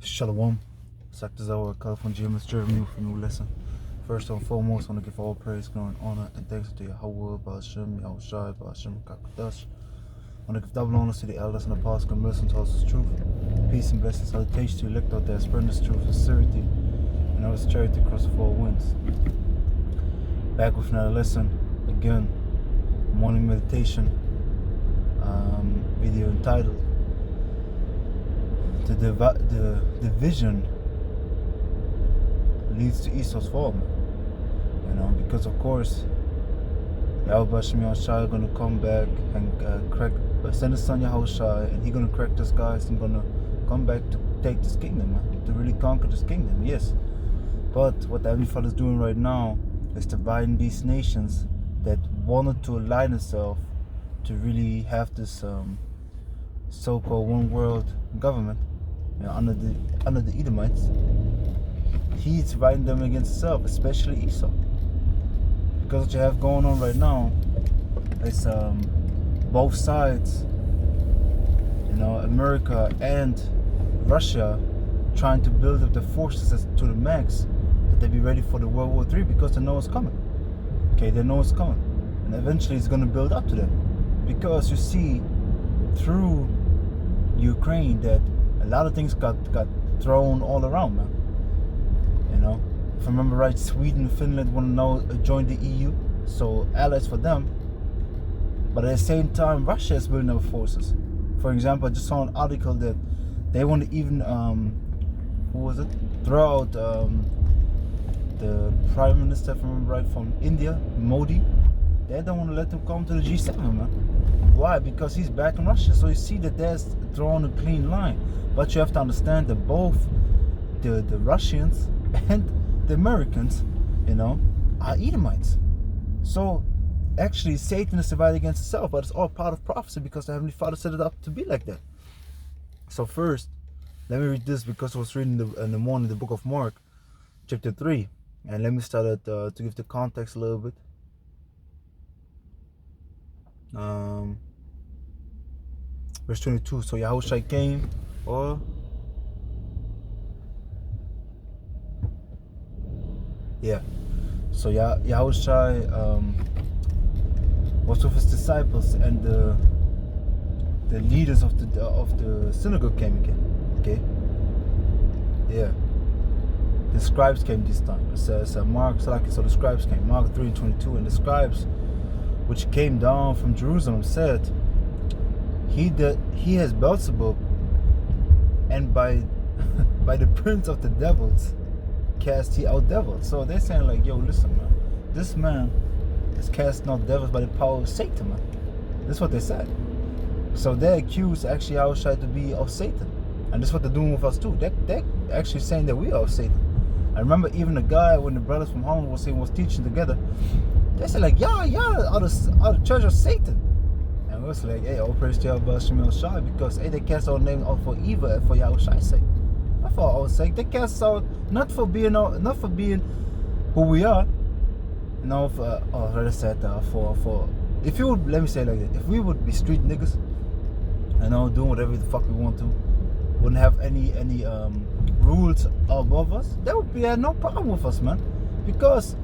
Shalom. Saktazawa, California GMS Jeremy for new lesson. First and foremost, I want to give all praise, glory, and honor and thanks to Yahweh, Ba'ashem, Yahushai, Ba'ashem, Kakadash. I want to give double honors to the elders and apostles and ministers to us truth. Peace and blessings, salutation to elect out there, spreading this truth, sincerity, and always charity across the four winds. Back with another lesson, again, morning meditation, video entitled The division leads to Esau's fall, because of course Yahweh Shai gonna come back and send his son Yahushai, and he's gonna correct us guys and gonna come back to take this kingdom, to really conquer this kingdom, yes. But what the Heavenly Father is doing right now is dividing these nations that wanted to align themselves to really have this so-called one world government, under the Edomites. He's dividing them against himself, especially Esau. Because what you have going on right now is both sides, America and Russia, trying to build up the forces to the max, that they be ready for the World War III, because they know it's coming. Okay, they know it's coming, and eventually it's going to build up to them. Because you see through Ukraine that a lot of things got thrown all around, man. If I remember right, Sweden and Finland want to now join the EU, so allies for them. But at the same time, Russia is building up forces. For example, I just saw an article that they want to even throw out the Prime Minister, if I remember right, from India, Modi. They don't want to let him come to the G7, man. Why? Because he's back in Russia. So you see that there's drawn a clean line. But you have to understand that both the Russians and the Americans, are Edomites. So actually Satan is divided against itself, but it's all part of prophecy because the Heavenly Father set it up to be like that. So first, let me read this, because I was reading in the morning the book of Mark, chapter 3. And let me start at, to give the context a little bit. Verse 22. So Yahushua came, So Yahushua was with his disciples, and the leaders of the synagogue came again. Okay. Yeah. The scribes came this time. It says Mark, so the scribes came. Mark 3:22, and the scribes which came down from Jerusalem said, He has Beelzebub, and by the prince of the devils cast he out devils. So they're saying like, yo, listen, man, this man is casting out devils by the power of Satan, man. That's what they said. So they accuse actually Yahushua to be of Satan, and that's what they're doing with us too. They're actually saying that we are of Satan. I remember even the guy, when the brothers from Holland was teaching together, they said like, y'all are the church of Satan. And we was like, hey, all praise to Yahushua, because they cast our name out for evil and for Yahushua's sake. Not for our sake. They cast us out not for being who we are. If you would, let me say it like that, if we would be street niggas, doing whatever the fuck we want to, wouldn't have any rules above us, that would be no problem with us, man. Because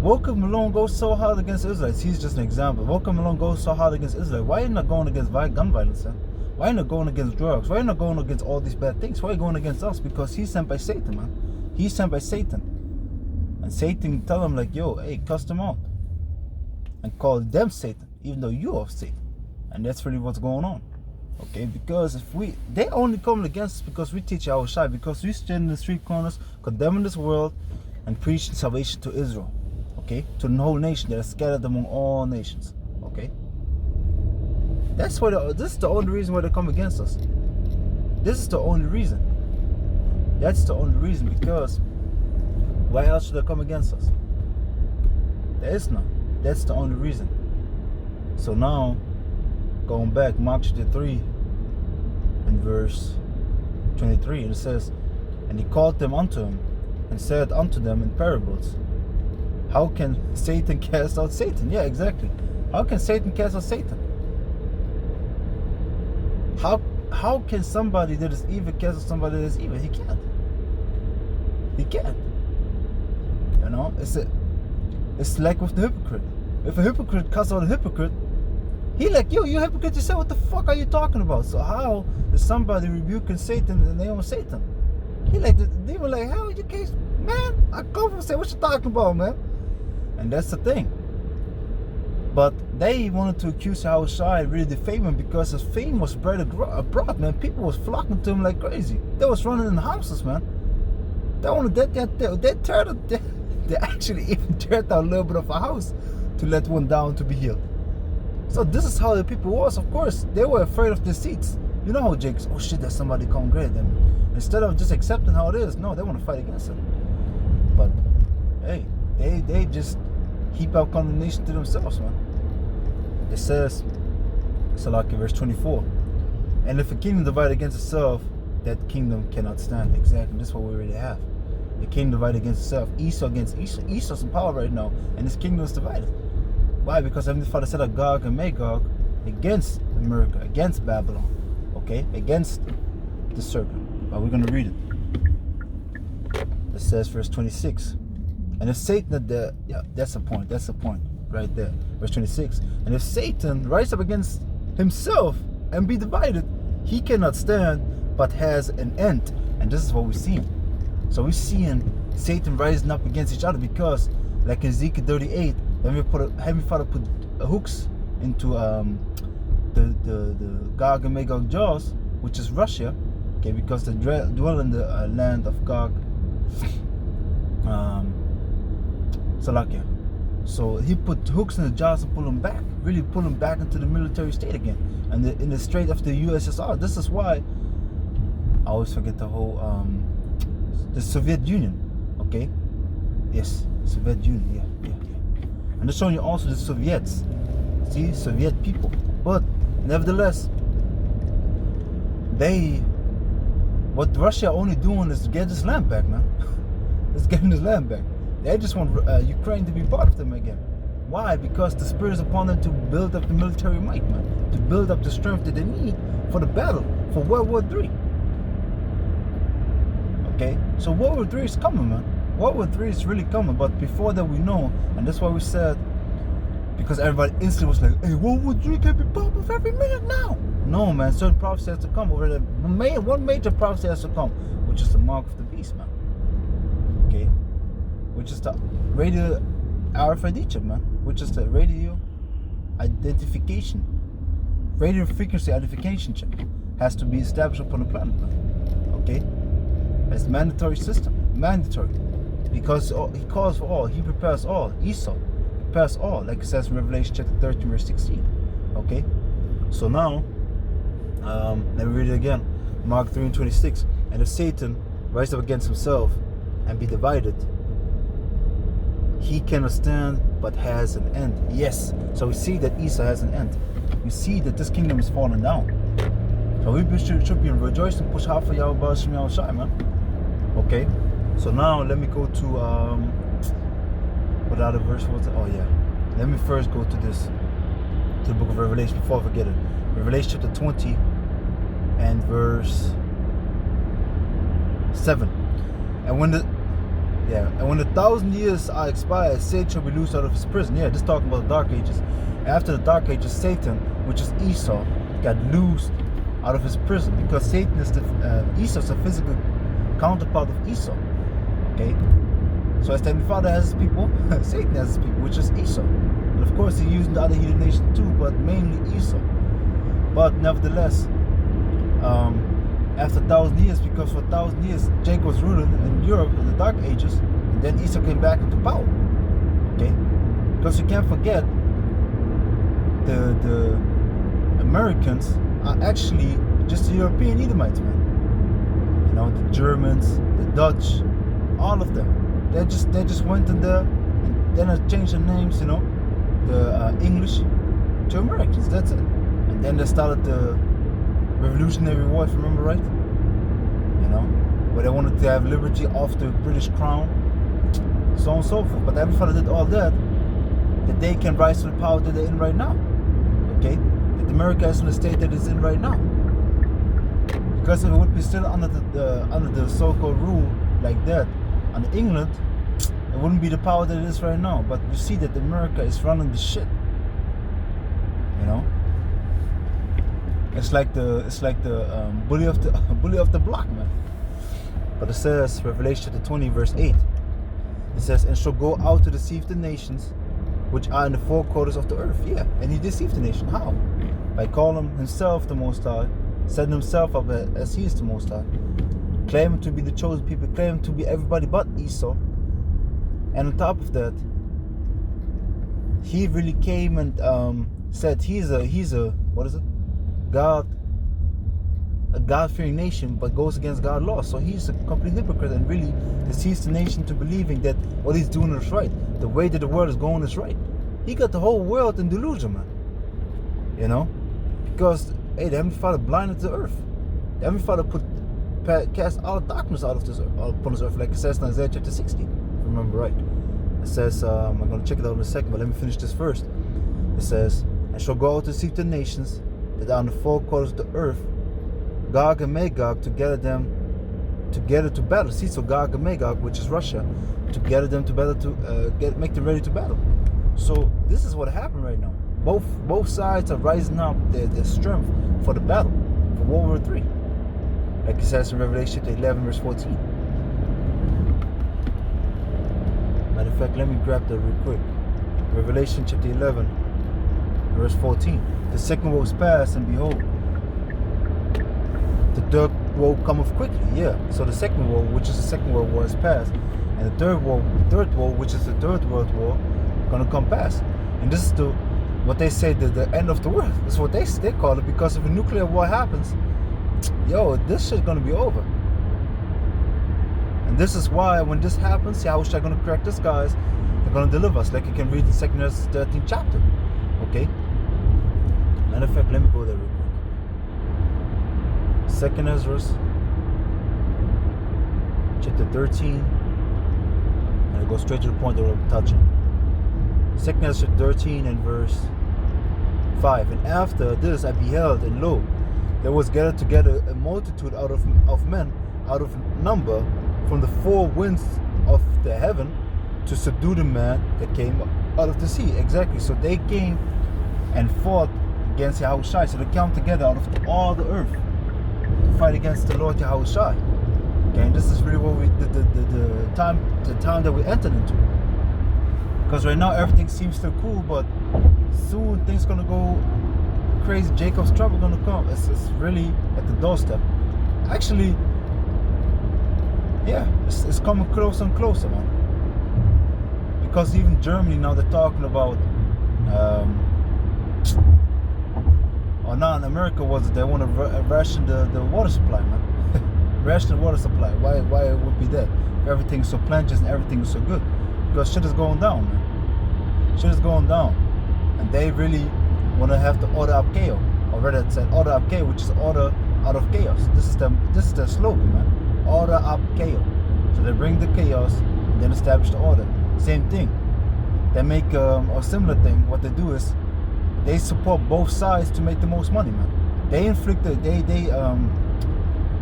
Walker Malone goes so hard against Israelites. He's just an example. Walker Malone goes so hard against Israel. Why are you not going against gun violence, man? Why are you not going against drugs? Why are you not going against all these bad things? Why are you going against us? Because he's sent by Satan, man. He's sent by Satan. And Satan tell him like, yo, hey, cuss them out. And call them Satan, even though you are Satan. And that's really what's going on. Okay, because they only come against us because we teach our side, because we stand in the street corners, condemning this world, and preaching salvation to Israel. Okay, to the whole nation that is scattered among all nations. Okay, that's why this is the only reason why they come against us. This is the only reason. That's the only reason, because why else should they come against us? There is none. That's the only reason. So now, going back, Mark chapter 3 and verse 23, and it says, and he called them unto him, and said unto them in parables, how can Satan cast out Satan? Yeah, exactly. How can Satan cast out Satan? How how can somebody that is evil cancel somebody that is evil? He can't. He can't. You know, it's like with the hypocrite. If a hypocrite cuts out a hypocrite, he like, yo, you hypocrite yourself, what the fuck are you talking about? So how is somebody rebuking Satan in the name of Satan? He like, the demon like, how you can't, man, I come from say, what you talking about, man? And that's the thing. But they wanted to accuse Yahushua, really defame him, because his fame was spread abroad, man. People was flocking to him like crazy. They was running in houses, man. They actually even teared down a little bit of a house to let one down to be healed. So this is how the people was. Of course, they were afraid of their seats. You know how Jake's, oh shit, there's somebody come great. And instead of just accepting how it is, no, they want to fight against it. But hey, they just heap out condemnation to themselves, man. It says, Salaki, verse 24, and if a kingdom divided against itself, that kingdom cannot stand. Exactly, this is what we already have. The kingdom divided against itself. Esau against Esau. Esau's in power right now, and his kingdom is divided. Why? Because Heavenly Father set up Gog and Magog against America, against Babylon, okay? Against the serpent. But we're going to read it. It says, verse 26. And if Satan, that's the point. That's the point right there. Verse 26. And if Satan rise up against himself and be divided, he cannot stand, but has an end. And this is what we're seeing. So we're seeing Satan rising up against each other because, like in Ezekiel 38, then we Heavenly Father put hooks into the Gog and Magog jaws, which is Russia, okay, because they dwell in the land of Gog, Salakia. So he put hooks in the jaws and pull them back, really pull them back into the military state again, and in the Strait of the USSR. This is why I always forget the whole the Soviet Union, okay? Yes, Soviet Union, yeah. And they're showing you also the Soviets. See, Soviet people. But nevertheless, what Russia only doing is to get this land back, man. It's getting this land back. They just want Ukraine to be part of them again. Why? Because the Spirit is upon them to build up the military might, man. To build up the strength that they need for the battle, for World War III. Okay? So World War III is coming, man. World War III is really coming, but before that we know, and that's why we said, because everybody instantly was like, hey, World War III can be popped off every minute now. No, man, certain prophecy has to come. One major prophecy has to come, which is the mark of the beast, man. Okay? Which is the radio RFID chip, man. Which is the radio identification. Radio frequency identification chip has to be established upon the planet, man. Okay? It's a mandatory system. Mandatory. Because he calls for all, he prepares all. Esau prepares all, like it says in Revelation chapter 13, verse 16. Okay? So now, let me read it again. Mark 3 and 26. And if Satan rise up against himself and be divided, he cannot stand, but has an end. Yes. So we see that Esau has an end. We see that this kingdom is falling down. So we should be rejoicing, push half of Yahweh Shai, man. Okay? So now let me go to what other verse was it? Oh yeah. Let me first go to the book of Revelation before I forget it. Revelation chapter 20 and verse 7. And when the 1,000 years are expired, Satan shall be loosed out of his prison. Yeah, this is talking about the Dark Ages. After the Dark Ages, Satan, which is Esau, got loosed out of his prison because Satan is Esau's a physical counterpart of Esau. Okay, so as the Heavenly Father has his people, Satan has his people, which is Esau. And of course, he's using the other heathen nations too, but mainly Esau. But nevertheless, after 1,000 years, because for 1,000 years Jacob was ruling in Europe in the Dark Ages, and then Esau came back into power. Okay, because you can't forget the Americans are actually just the European Edomites, man. You know, the Germans, the Dutch. All of them, they just went in there and then I changed their names, you know, the English to Americans. That's it. And then they started the Revolutionary War, if you remember right. You know, where they wanted to have liberty off the British crown, so on and so forth. But every father did all that they can rise to the power that they're in right now. Okay, that America is in the state that it's in right now. Because if it would be still under the so-called rule like that, under England, it wouldn't be the power that it is right now. But you see that America is running the shit. You know, it's like the bully of the block, man. But it says, Revelation chapter 20, verse 8. It says, and shall go out to deceive the nations which are in the four quarters of the earth. Yeah, and he deceived the nation. How? By calling himself the Most High, setting himself up as he is the Most High, claiming to be the chosen people, claiming to be everybody but Esau. And on top of that, he really came and said he's a what is it? A God-fearing nation, but goes against God's law. So he's a complete hypocrite and really deceives the nation to believing that what he's doing is right. The way that the world is going is right. He got the whole world in delusion, man. You know? Because, hey, the Heavenly Father blinded the earth. The Heavenly Father cast all darkness out of this earth, upon this earth, like it says in Isaiah chapter 60, if I remember right. It says, I'm going to check it out in a second, but let me finish this first. It says, and shall go out to seek the nations that are in the four quarters of the earth, Gog and Magog, to gather them together to battle. See, so Gog and Magog, which is Russia, to gather them to battle, to make them ready to battle. So this is what happened right now. Both sides are rising up their strength for the battle, for World War III. Like it says in Revelation 11, verse 14. Matter of fact, let me grab that real quick. Revelation chapter 11, verse 14. The second woe is past, and behold, the third woe cometh quickly. Yeah. So the second woe, which is the second world war, is past, and the third woe, which is the third world war, gonna come past. And this is what they say, the end of the world. This is what they call it, because if a nuclear war happens, yo, this shit's gonna be over. And this is why when this happens, Yahushua gonna correct us, guys. They're gonna deliver us, like you can read in 2 Ezra 13th chapter. Okay. Matter of fact, let me go there real quick. 2 Ezra chapter 13, and I go straight to the point that I'm touching. 2 Ezra 13 and verse 5. And after this I beheld, and lo, there was gathered together a multitude of men, out of number, from the four winds of the heaven, to subdue the man that came out of the sea. Exactly. So they came and fought against Yahushua. So they came together out of all the earth to fight against the Lord Yahushua. Okay, and this is really what the time that we entered into. Because right now everything seems still cool, but soon things gonna go crazy. Jacob's trouble gonna come. It's really at the doorstep. Actually, yeah, it's coming closer and closer, man. Because even Germany now, they're talking about, or now in America they want to ration the water supply, man. Ration the water supply. Why it would be that? Everything's so plenteous and everything is so good. Because shit is going down, man. Shit is going down. And they really want to have the order up chaos. Or rather it said order up chaos, which is order out of chaos. This is their slogan, man. Order up chaos. So they bring the chaos and then establish the order. Same thing. They make a similar thing. What they do is they support both sides to make the most money, man. They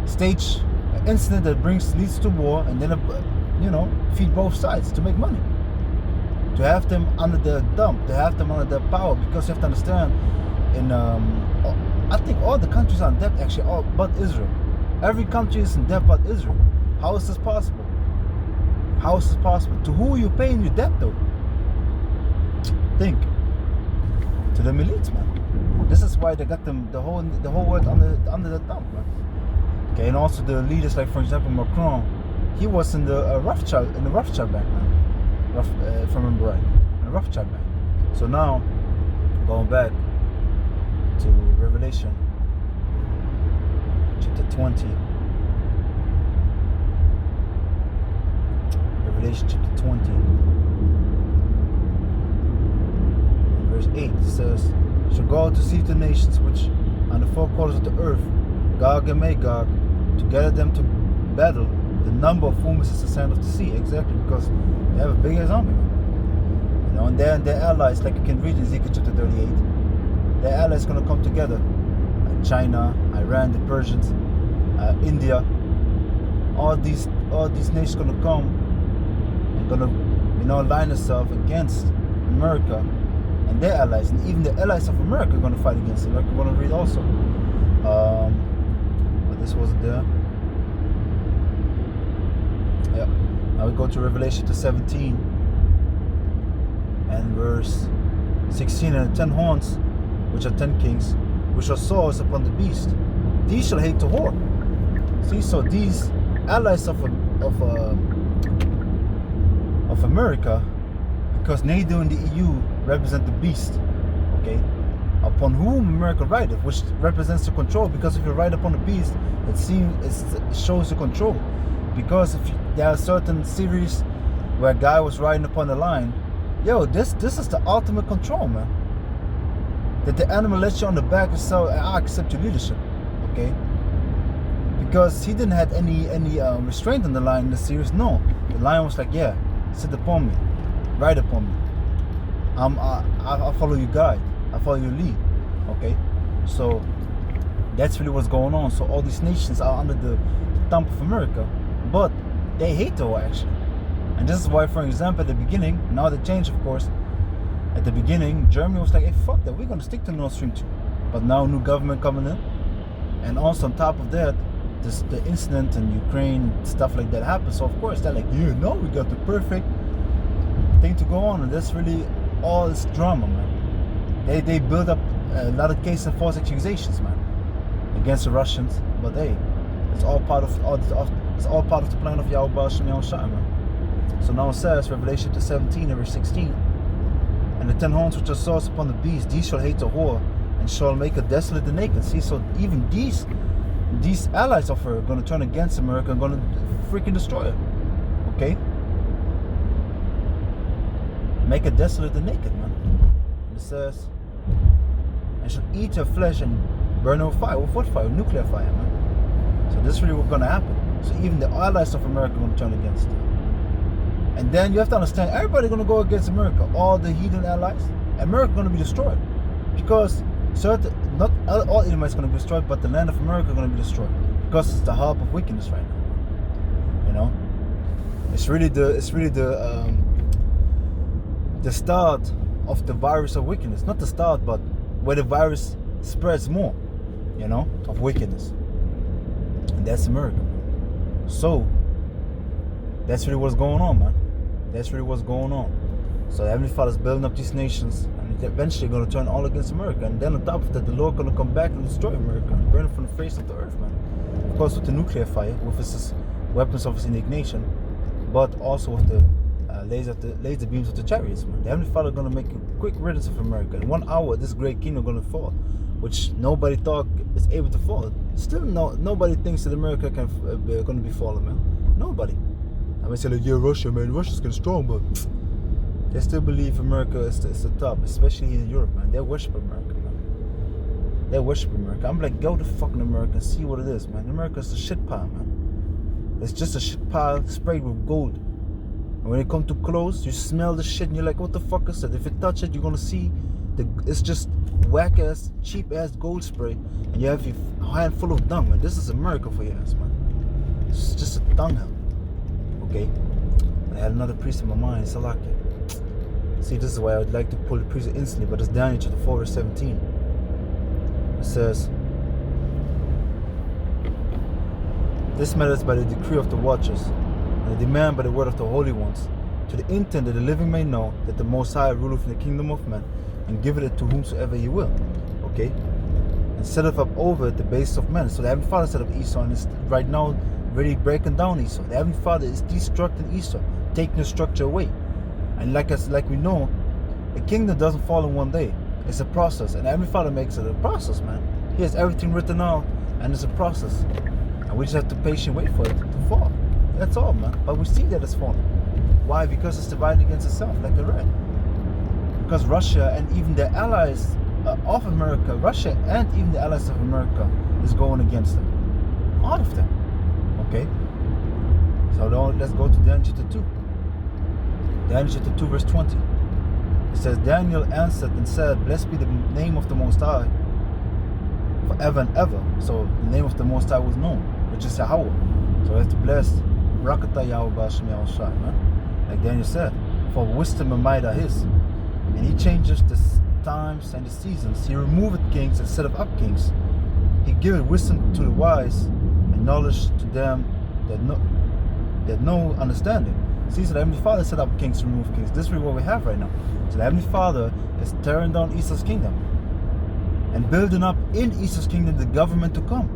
stage an incident that leads to war, and then feed both sides to make money. To have them under their thumb, to have them under their power, because you have to understand, I think all the countries are in debt, actually, all but Israel. Every country is in debt but Israel. How is this possible? How is this possible? To who are you paying your debt though? Think. To the elites, man. This is why they got them the whole world under their thumb, man. Okay, and also the leaders, like for example Macron, he was in the Rothschild bank, man. If I remember right, in the Rothschild bank. So now, going back to Revelation chapter 20. Revelation chapter 20. In verse 8 it says, shall go out to see the nations which on the four quarters of the earth, Gog and Magog, to gather them to battle, the number of whom is the sand of the sea. Exactly, because they have a big ass army. And their allies, like you can read in Ezekiel chapter 38, their allies gonna come together. Like China, Iran, the Persians, India, all these nations gonna come and gonna align themselves against America and their allies, and even the allies of America are gonna fight against it. Like we're gonna read also. But this wasn't there. Yeah. Now we go to Revelation 17 and verse 16, and the 10 horns, which are 10 kings, which are swords upon the beast. These shall hate the whore. See, so these allies of America, because NATO and the EU represent the beast, okay, upon whom America rideth, which represents the control. Because if you ride upon the beast, it shows the control. Because if there are certain series where a guy was riding upon the lion, yo, this is the ultimate control, man. That the animal lets you on the back and so I accept your leadership, okay? Because he didn't have any restraint on the lion in the series. No, the lion was like, yeah, sit upon me, ride upon me. I follow your guide, I follow your lead, okay? So that's really what's going on. So all these nations are under the thumb of America, but they hate the war actually. And this is why, for example, at the beginning, now they changed, of course. At the beginning, Germany was like, hey, fuck that, we're gonna stick to Nord Stream 2. But now new government coming in, and also on top of that, the incident in Ukraine, stuff like that happened. So of course they're like, yeah, no, we got the perfect thing to go on, and that's really all this drama, man. They build up a lot of cases of false accusations, man, against the Russians. But hey, it's all part of the plan of Yahweh Shem Yahushua, man. So now it says, Revelation 17 verse 16, and the 10 horns which are swords upon the beast, these shall hate the whore, and shall make her desolate and naked. See, so even these allies of her are going to turn against America and going to freaking destroy her, okay? Make her desolate and naked, man. And it says, and shall eat her flesh and burn her with fire. With what fire? Nuclear fire, man. So this is really what's going to happen. So even the allies of America are going to turn against her. And then you have to understand, everybody's going to go against America. All the heathen allies, America going to be destroyed. Because not all Edomites going to be destroyed, but the land of America is going to be destroyed. Because it's the hub of wickedness right now. You know? It's really the start of the virus of wickedness. Not the start, but where the virus spreads more, you know, of wickedness. And that's America. So that's really what's going on, man. That's really what's going on. So the Heavenly Father is building up these nations, and eventually going to turn all against America. And then on top of that, the Lord going to come back and destroy America and burn it from the face of the earth, man. Of course, with the nuclear fire, with his weapons of his indignation, but also with the laser beams of the chariots, man. The Heavenly Father is going to make a quick riddance of America. In 1 hour, this great kingdom going to fall, which nobody thought is able to fall. Still, nobody thinks that America can going to be fallen, man. Nobody. I mean, say like, yeah, Russia, man. Russia's getting strong, but they still believe America is the top, especially in Europe, man. They worship America, man. They worship America. I'm like, go to fucking America and see what it is, man. America is a shit pile, man. It's just a shit pile sprayed with gold. And when it comes too close, you smell the shit and you're like, what the fuck is that? If you touch it, you're gonna see it's just whack ass, cheap ass gold spray, and you have your hand full of dung, man. This is America for your ass, man. It's just a dunghill. Okay? I had another priest in my mind, Salaki. See, this is why I would like to pull the priest instantly, but it's Daniel chapter 4 verse 17. It says, this matter is by the decree of the watchers, and the demand by the word of the holy ones, to the intent that the living may know that the Most High ruleth in the kingdom of men, and giveth it to whomsoever he will. Okay? And setteth up over it the base of men. So the Heavenly Father set up Esau, and is right now really breaking down Esau. The Heavenly Father is destructing Esau, taking the structure away. And like we know, a kingdom doesn't fall in one day. It's a process, and Heavenly Father makes it a process, man. He has everything written out, and it's a process. And we just have to patiently wait for it to fall. That's all, man. But we see that it's falling. Why? Because it's divided against itself, like I read. Because Russia and even the allies of America, Russia and even the allies of America is going against them. All of them. Okay? So now let's go to Daniel chapter 2. Daniel chapter 2 verse 20. It says, Daniel answered and said, blessed be the name of the Most High forever and ever. So the name of the Most High was known. which is Yahweh. So we have to bless Barakatah Yahweh Ba'ashem Yahushai, man. Like Daniel said, for wisdom and might are his. And he changes the times and the seasons. He removeth kings and set up kings. He giveth wisdom to the wise and knowledge to them that know understanding. See, so the Heavenly Father set up kings to remove kings. This is what we have right now. So the Heavenly Father is tearing down Esau's kingdom and building up in Esau's kingdom the government to come.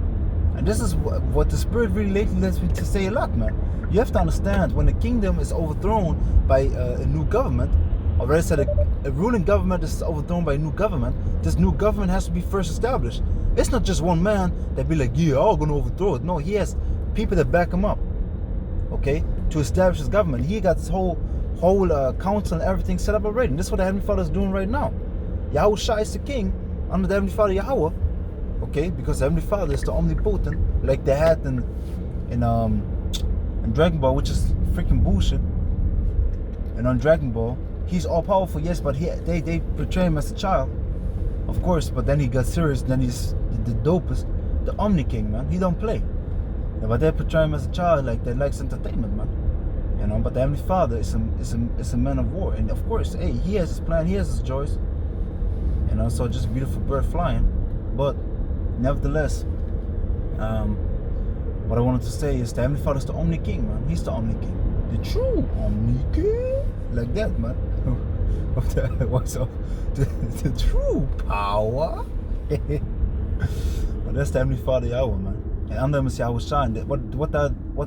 And this is what the Spirit really lately lets me to say a lot, man. You have to understand, when the kingdom is overthrown by a new government, or rather said a ruling government is overthrown by a new government, this new government has to be first established. It's not just one man that be like, yeah, I'm going to overthrow it. No, he has people that back him up, okay, to establish his government. He got his whole council and everything set up already. And this is what the Heavenly Father is doing right now. Yahushua is the king under the Heavenly Father Yahweh, okay, because the Heavenly Father is the omnipotent, like they had in Dragon Ball, which is freaking bullshit. And on Dragon Ball, he's all powerful, yes, but they portray him as a child, of course. But then he got serious. Then he's the dopest, the Omni King, man. He don't play. Yeah, but they portray him as a child, like they likes entertainment, man. You know. But the Heavenly Father is a man of war, and of course, hey, he has his plan, he has his joys. You know, so just a beautiful bird flying. But nevertheless, what I wanted to say is the Heavenly Father is the Omni King, man. He's the Omni King, the true Omni King, like that, man. What's up? The true power. But that's the Heavenly Father Yahweh, man. And under him is Yahushua. What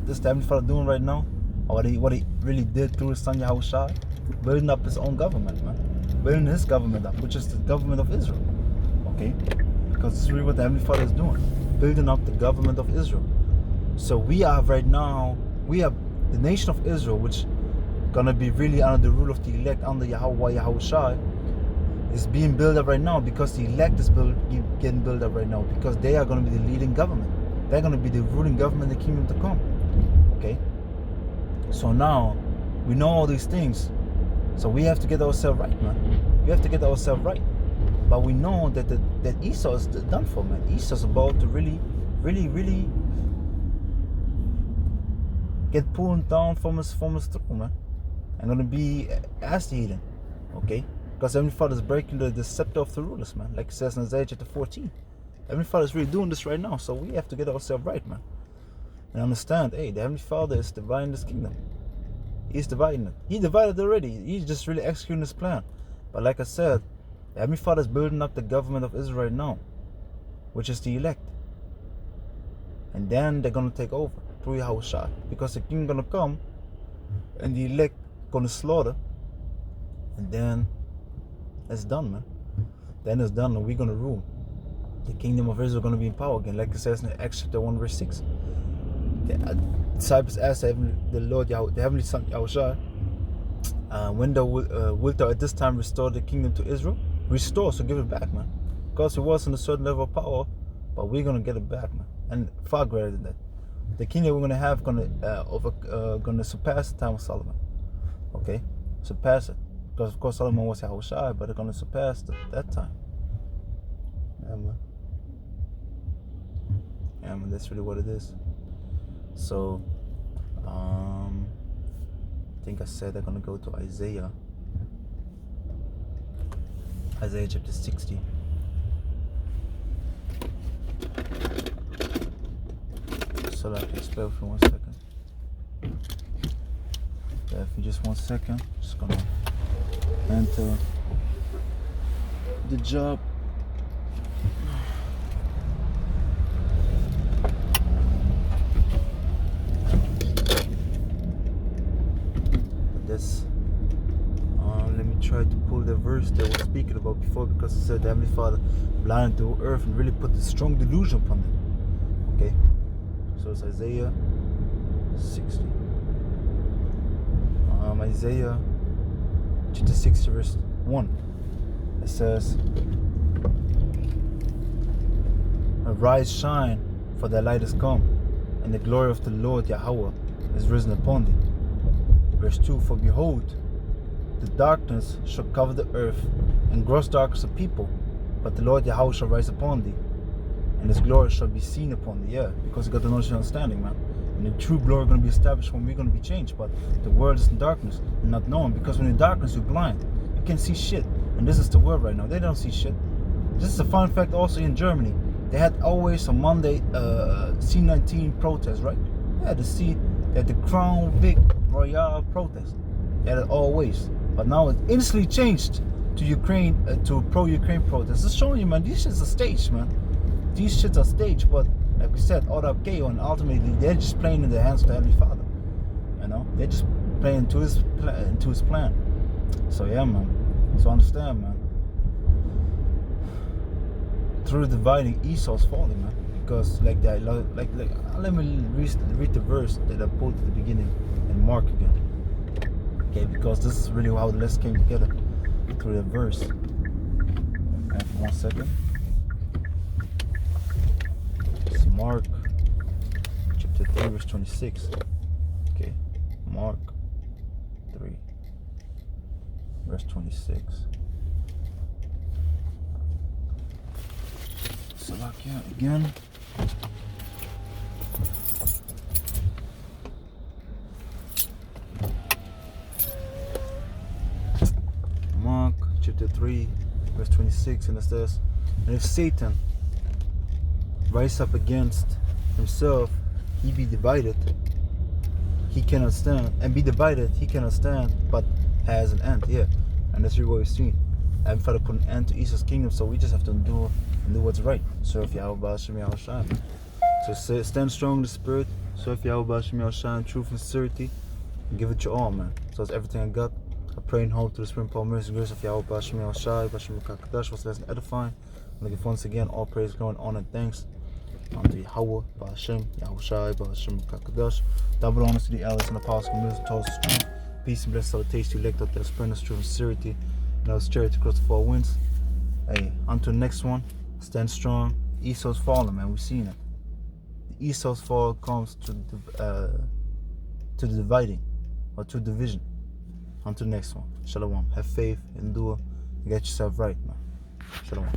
is the Heavenly Father doing right now? Or what he really did through his son Yahushua? Building up his own government, man. Building his government up, which is the government of Israel. Okay? Because this is really what the Heavenly Father is doing. Building up the government of Israel. So we have right now, the nation of Israel, which gonna be really under the rule of the elect, under Yahweh Yahushua, is being built up right now, because the elect is getting built up right now, because they are going to be the leading government. They're going to be the ruling government in the kingdom to come. Okay? So now, we know all these things. So we have to get ourselves right, man. We have to get ourselves right. But we know that Esau is done for, man. Esau's about to really get pulled down from his throne, man. And going to be ass-eating. Okay? Because Heavenly Father is breaking the scepter of the rulers, man. Like it says in Isaiah chapter 14. Heavenly Father is really doing this right now. So we have to get ourselves right, man. And understand, hey, the Heavenly Father is dividing this kingdom. He's dividing it. He divided it already. He's just really executing his plan. But like I said, the Heavenly Father is building up the government of Israel right now, which is the elect. And then they're going to take over through Yahushua. Because the king is going to come and the elect going to slaughter. And then it's done, man. Then it's done, and we're going to rule. The kingdom of Israel is going to be in power again, like it says in Acts chapter 1 verse 6. The disciples asked the Lord, the Heavenly Son Yahushua, when wilt thou at this time restore the kingdom to Israel? Restore, so give it back, man. Because it was in a certain level of power, but we're going to get it back, man. And far greater than that. The kingdom we're going to have going to surpass the time of Solomon. Okay? Surpass it. Because of course Solomon was Yahushua, but it's going to surpass that time. Yeah, man. Yeah, man, that's really what it is. So, I think I said they're going to go to Isaiah chapter 60. So I can spell for 1 second. Yeah, for just 1 second, just going to enter the job. This let me try to pull the verse that we're speaking about before, because it said the Heavenly Father blinded the earth and really put the strong delusion upon them. Okay, so it's Isaiah 60. Isaiah chapter 60 verse 1. It says, arise, shine, for thy light is come, and the glory of the Lord Yahweh is risen upon thee. Verse 2, for behold, the darkness shall cover the earth, and gross darkness of people, but the Lord Yahweh shall rise upon thee, and His glory shall be seen upon the earth, because you got the knowledge and understanding, man. And the true glory going to be established when we're going to be changed. But the world is in darkness and not knowing, because when you're in darkness, you're blind. You can't see shit. And this is the world right now. They don't see shit. This is a fun fact also in Germany. They had always a Monday C19 protest, right? Yeah, they had the Crown Vic Royale protest. They had it always. But now it's instantly changed to Ukraine, to pro-Ukraine protests. It's showing you, man, these shits are staged, man. These shits are staged, but like we said, all that chaos, and ultimately they're just playing in the hands of the Heavenly Father. You know, they're just playing into His plan. So yeah, man. So understand, man. Through dividing, Esau's falling, man. Because like that, like let me read the verse that I pulled at the beginning in Mark again. Okay, because this is really how the lesson came together through the verse. And for 1 second. It's Mark chapter 3 verse 26. Okay, Mark 3 verse 26. Salakia again. Mark chapter 3 verse 26, and it says, and if Satan rise up against himself, he be divided, he cannot stand, and be divided, he cannot stand, but has an end. Yeah, and that's really what we've seen. And Father put an end to Esau's kingdom, so we just have to do what's right. Serve Yahweh Hashem Yahushua. So stand strong in the spirit, serve Yahweh Hashem Yahushua in truth and sincerity, and give it your all, man. So that's everything I got. I pray and hope to the spirit, power, mercy, and grace of Yahweh Hashem Yahushua, Hashem Kakadash, was less edifying. I'm looking once again, all praise, glory, and honor, and thanks unto Yahweh, Hashem, Yahushua, Hashem Kakadash. Double honors to the elders and apostles, communities, and toast the strong. Peace and blessed salutation to elect out the spirit, truth and sincerity, and our charity across the four winds. Hey, until the next one, stand strong. Esau's fallen, man. We've seen it. The Esau's fall comes to the dividing, or to division. Until the next one. Shalom. Have faith, endure, and get yourself right, man. Shalom.